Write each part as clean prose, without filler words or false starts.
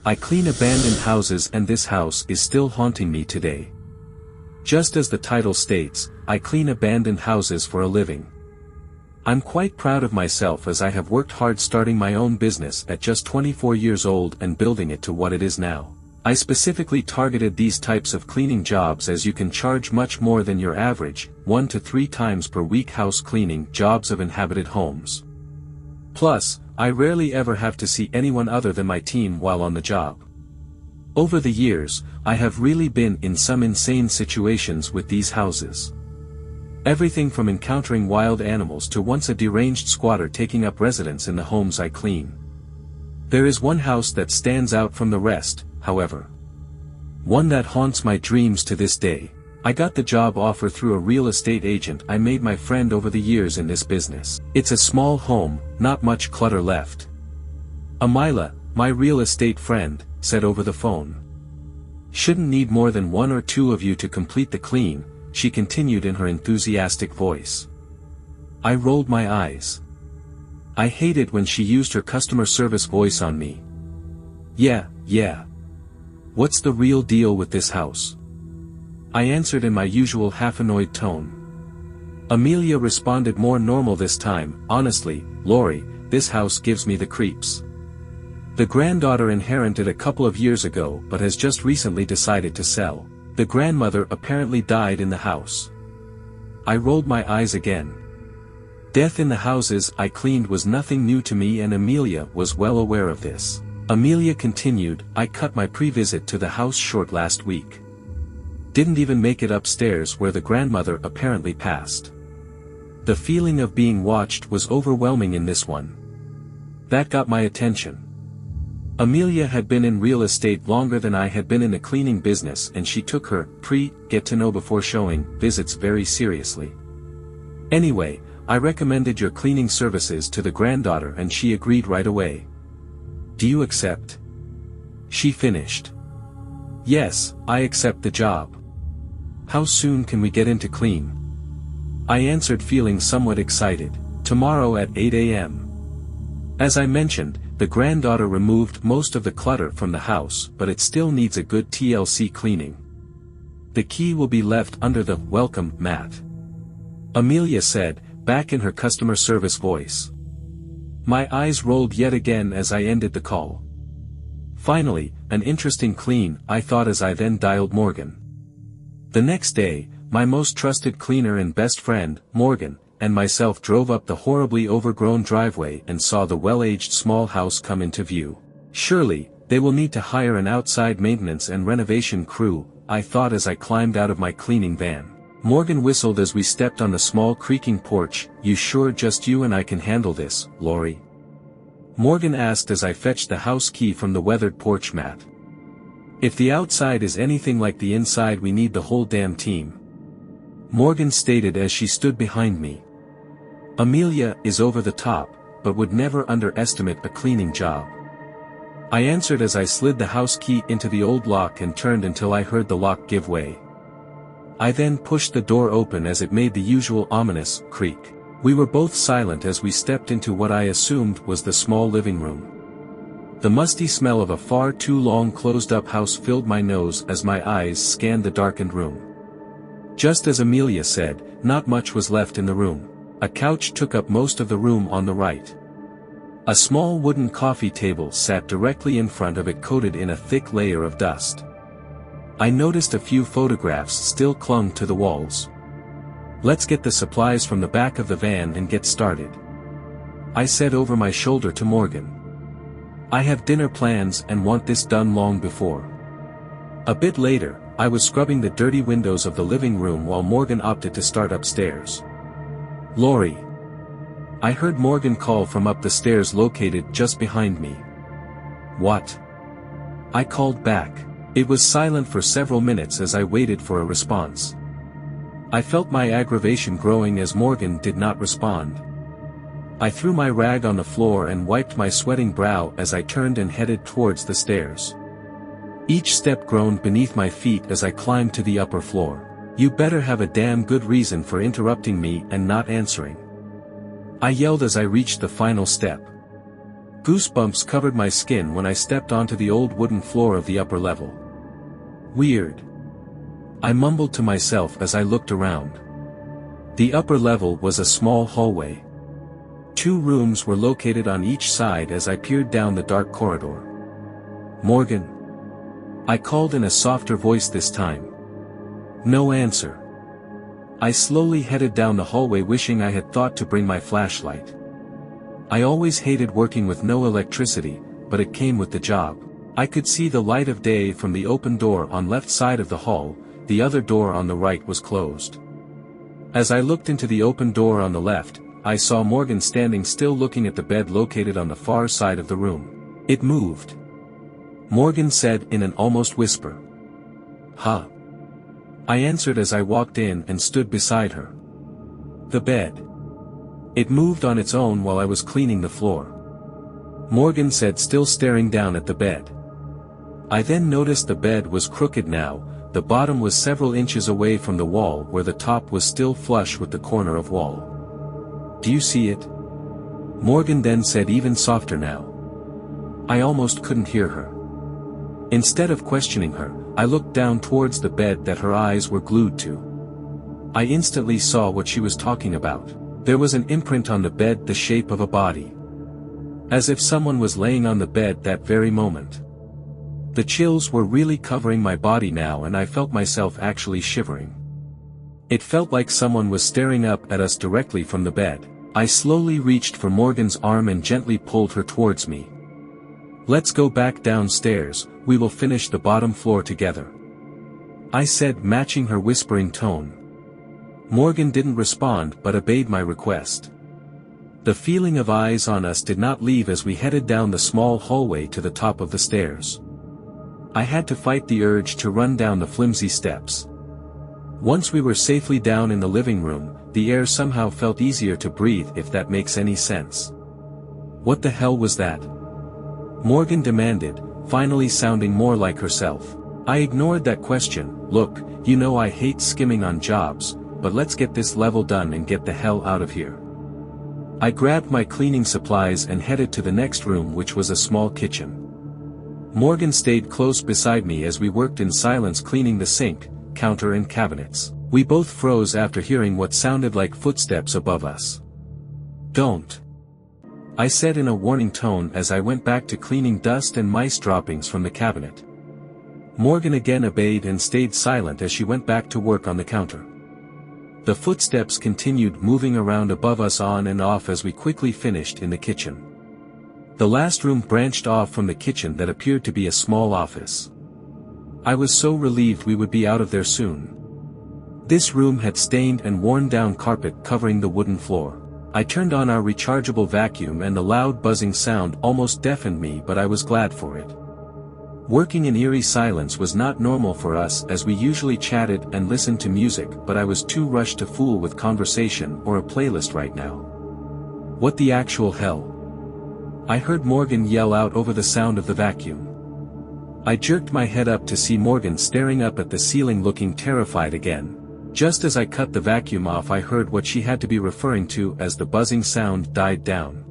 I clean abandoned houses, and this house is still haunting me today. Just as the title states, I clean abandoned houses for a living. I'm quite proud of myself as I have worked hard starting my own business at just 24 years old and building it to what it is now. I specifically targeted these types of cleaning jobs as you can charge much more than your average, 1 to 3 times per week house cleaning jobs of inhabited homes. Plus, I rarely ever have to see anyone other than my team while on the job. Over the years, I have really been in some insane situations with these houses. Everything from encountering wild animals to once a deranged squatter taking up residence in the homes I clean. There is one house that stands out from the rest, however. One that haunts my dreams to this day. I got the job offer through a real estate agent I made my friend over the years in this business. It's a small home, not much clutter left. Amila, my real estate friend, said over the phone. Shouldn't need more than 1 or 2 of you to complete the clean, she continued in her enthusiastic voice. I rolled my eyes. I hated when she used her customer service voice on me. Yeah. What's the real deal with this house? I answered in my usual half-annoyed tone. Amelia responded more normal this time. Honestly, Lori, this house gives me the creeps. The granddaughter inherited a couple of years ago but has just recently decided to sell. The grandmother apparently died in the house. I rolled my eyes again. Death in the houses I cleaned was nothing new to me, and Amelia was well aware of this. Amelia continued, I cut my pre-visit to the house short last week. Didn't even make it upstairs where the grandmother apparently passed. The feeling of being watched was overwhelming in this one. That got my attention. Amelia had been in real estate longer than I had been in the cleaning business, and she took her get-to-know before showing visits very seriously. Anyway, I recommended your cleaning services to the granddaughter and she agreed right away. Do you accept? She finished. Yes, I accept the job. How soon can we get into clean? I answered, feeling somewhat excited. Tomorrow at 8 a.m. As I mentioned, the granddaughter removed most of the clutter from the house, but it still needs a good TLC cleaning. The key will be left under the welcome mat, Amelia said, back in her customer service voice. My eyes rolled yet again as I ended the call. Finally, an interesting clean, I thought as I then dialed Morgan. The next day, my most trusted cleaner and best friend, Morgan, and myself drove up the horribly overgrown driveway and saw the well-aged small house come into view. Surely, they will need to hire an outside maintenance and renovation crew, I thought as I climbed out of my cleaning van. Morgan whistled as we stepped on the small creaking porch. You sure just you and I can handle this, Lori? Morgan asked as I fetched the house key from the weathered porch mat. If the outside is anything like the inside, we need the whole damn team, Morgan stated as she stood behind me. Amelia is over the top, but would never underestimate a cleaning job. I answered as I slid the house key into the old lock and turned until I heard the lock give way. I then pushed the door open as it made the usual ominous creak. We were both silent as we stepped into what I assumed was the small living room. The musty smell of a far too long closed-up house filled my nose as my eyes scanned the darkened room. Just as Amelia said, not much was left in the room. A couch took up most of the room on the right. A small wooden coffee table sat directly in front of it, coated in a thick layer of dust. I noticed a few photographs still clung to the walls. Let's get the supplies from the back of the van and get started, I said over my shoulder to Morgan. I have dinner plans and want this done long before. A bit later, I was scrubbing the dirty windows of the living room while Morgan opted to start upstairs. Lori. I heard Morgan call from up the stairs located just behind me. What? I called back. It was silent for several minutes as I waited for a response. I felt my aggravation growing as Morgan did not respond. I threw my rag on the floor and wiped my sweating brow as I turned and headed towards the stairs. Each step groaned beneath my feet as I climbed to the upper floor. You better have a damn good reason for interrupting me and not answering, I yelled as I reached the final step. Goosebumps covered my skin when I stepped onto the old wooden floor of the upper level. Weird. I mumbled to myself as I looked around. The upper level was a small hallway. 2 rooms were located on each side as I peered down the dark corridor. "Morgan?" I called in a softer voice this time. No answer. I slowly headed down the hallway wishing I had thought to bring my flashlight. I always hated working with no electricity, but it came with the job. I could see the light of day from the open door on left side of the hall, the other door on the right was closed. As I looked into the open door on the left, I saw Morgan standing still looking at the bed located on the far side of the room. It moved. Morgan said in an almost whisper. "Huh?" I answered as I walked in and stood beside her. "The bed. It moved on its own while I was cleaning the floor," Morgan said, still staring down at the bed. I then noticed the bed was crooked now, the bottom was several inches away from the wall where the top was still flush with the corner of wall. "Do you see it?" Morgan then said even softer now. I almost couldn't hear her. Instead of questioning her, I looked down towards the bed that her eyes were glued to. I instantly saw what she was talking about. There was an imprint on the bed the shape of a body. As if someone was laying on the bed that very moment. The chills were really covering my body now and I felt myself actually shivering. It felt like someone was staring up at us directly from the bed. I slowly reached for Morgan's arm and gently pulled her towards me. "Let's go back downstairs, we will finish the bottom floor together," I said, matching her whispering tone. Morgan didn't respond but obeyed my request. The feeling of eyes on us did not leave as we headed down the small hallway to the top of the stairs. I had to fight the urge to run down the flimsy steps. Once we were safely down in the living room, the air somehow felt easier to breathe, if that makes any sense. "What the hell was that?" Morgan demanded, finally sounding more like herself. I ignored that question. "Look, you know I hate skimming on jobs, but let's get this level done and get the hell out of here." I grabbed my cleaning supplies and headed to the next room, which was a small kitchen. Morgan stayed close beside me as we worked in silence cleaning the sink, counter and cabinets. We both froze after hearing what sounded like footsteps above us. "Don't," I said in a warning tone as I went back to cleaning dust and mice droppings from the cabinet. Morgan again obeyed and stayed silent as she went back to work on the counter. The footsteps continued moving around above us on and off as we quickly finished in the kitchen. The last room branched off from the kitchen that appeared to be a small office. I was so relieved we would be out of there soon. This room had stained and worn down carpet covering the wooden floor. I turned on our rechargeable vacuum and the loud buzzing sound almost deafened me, but I was glad for it. Working in eerie silence was not normal for us as we usually chatted and listened to music, but I was too rushed to fool with conversation or a playlist right now. "What the actual hell?" I heard Morgan yell out over the sound of the vacuum. I jerked my head up to see Morgan staring up at the ceiling looking terrified again. Just as I cut the vacuum off, I heard what she had to be referring to as the buzzing sound died down.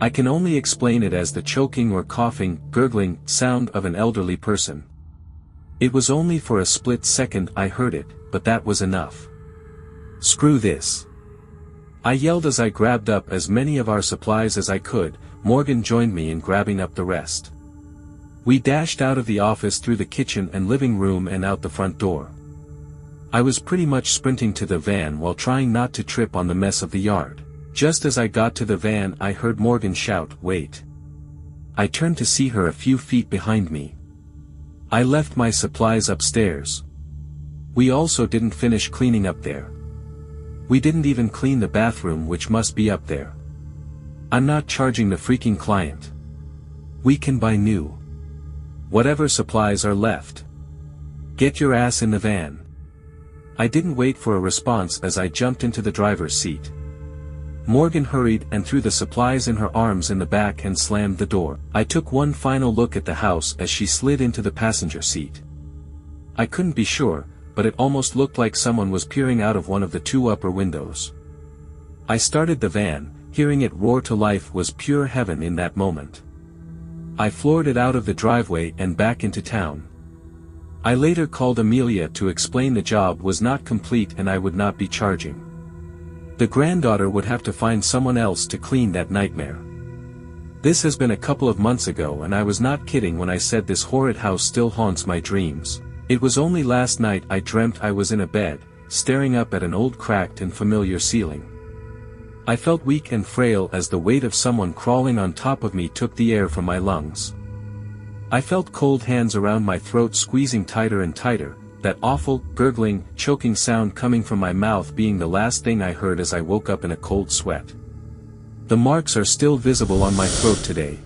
I can only explain it as the choking or coughing, gurgling sound of an elderly person. It was only for a split second I heard it, but that was enough. "Screw this," I yelled as I grabbed up as many of our supplies as I could. Morgan joined me in grabbing up the rest. We dashed out of the office through the kitchen and living room and out the front door. I was pretty much sprinting to the van while trying not to trip on the mess of the yard. Just as I got to the van, I heard Morgan shout, "Wait." I turned to see her a few feet behind me. I left my supplies upstairs. We also didn't finish cleaning up there. We didn't even clean the bathroom, which must be up there. I'm not charging the freaking client. We can buy new. Whatever supplies are left. Get your ass in the van. I didn't wait for a response as I jumped into the driver's seat. Morgan hurried and threw the supplies in her arms in the back and slammed the door. I took one final look at the house as she slid into the passenger seat. I couldn't be sure, but it almost looked like someone was peering out of one of the two upper windows. I started the van, hearing it roar to life was pure heaven in that moment. I floored it out of the driveway and back into town. I later called Amelia to explain the job was not complete and I would not be charging. The granddaughter would have to find someone else to clean that nightmare. This has been a couple of months ago and I was not kidding when I said this horrid house still haunts my dreams. It was only last night I dreamt I was in a bed, staring up at an old cracked and familiar ceiling. I felt weak and frail as the weight of someone crawling on top of me took the air from my lungs. I felt cold hands around my throat squeezing tighter and tighter, that awful, gurgling, choking sound coming from my mouth being the last thing I heard as I woke up in a cold sweat. The marks are still visible on my throat today,